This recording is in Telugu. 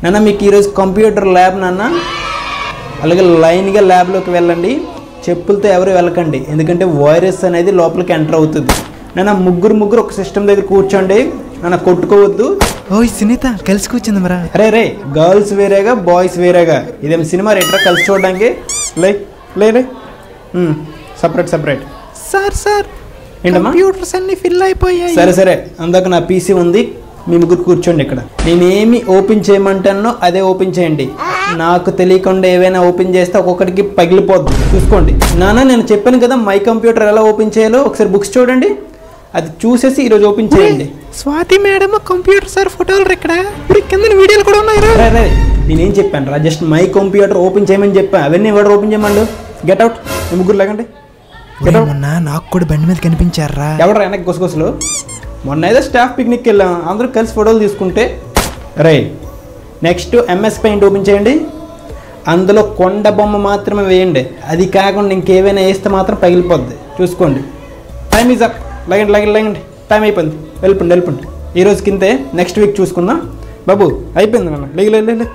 నాన్న మీకు ఈరోజు కంప్యూటర్ ల్యాబ్ నాన్న, అలాగే లైన్గా ల్యాబ్లోకి వెళ్ళండి. చెప్పులతో ఎవరు వెళ్ళకండి, ఎందుకంటే వైరస్ అనేది లోపలికి ఎంటర్ అవుతుంది. నాన్న ముగ్గురు ఒక సిస్టమ్ దగ్గర కూర్చోండి నాన్న, కొట్టుకోవద్దు. ఓయ్ సునీత కలిసి కూర్చుంది మరా. రే గర్ల్స్ వేరేగా బాయ్స్ వేరేగా, ఇదేం సినిమా రేట్రా కలిసి చూడడానికి? లే సపరేట్ సార్ ఏంటమ్మా? కంప్యూటర్స్ అన్ని ఫిల్ అయిపోయాయి. సరే అందాక నా పీసీ ఉంది, మీ ముగ్గురు కూర్చోండి ఇక్కడ. నేనేమి ఓపెన్ చేయమంటానో అదే ఓపెన్ చేయండి. నాకు తెలియకుండా ఏవైనా ఓపెన్ చేస్తే ఒక్కొక్కటికి పగిలిపోద్దు, చూసుకోండి. నాన్న నేను చెప్పాను కదా మై కంప్యూటర్ ఎలా ఓపెన్ చేయాలో, ఒకసారి బుక్స్ చూడండి, అది చూసేసి ఈరోజు ఓపెన్ చేయండి. స్వాతి మేడం కంప్యూటర్ సార్ ఫోటోలు ఇక్కడ కింద వీడియోలు కూడా ఉన్నాయి. రే నేనేం చెప్పాను రా, జస్ట్ మై కంప్యూటర్ ఓపెన్ చేయమని చెప్పాను, అవన్నీ కూడా ఓపెన్ చేయమండు. గెట్ అవుట్, మీ ముగ్గురు లేకండి. మొన్న నాకు కూడా బండి మీద కనిపించారా? ఎవరు వెనక్కి గుసగుసలు? మొన్న ఏదో స్టాఫ్ పిక్నిక్కి వెళ్ళాం, అందరూ కలిసి ఫోటోలు తీసుకుంటే. నెక్స్ట్ ఎంఎస్ పెయింట్ ఓపెన్ చేయండి, అందులో కొండ బొమ్మ మాత్రమే వేయండి, అది కాకుండా ఇంకేమైనా వేస్తే మాత్రం పగిలిపోద్ది, చూసుకోండి. టైం ఈజ్ అప్, లగండి, టైం అయిపోయింది, వెళ్ళిపోండి. ఈరోజు కిందే, నెక్స్ట్ వీక్ చూసుకుందాం. బాబు అయిపోయింది నాన్న, లే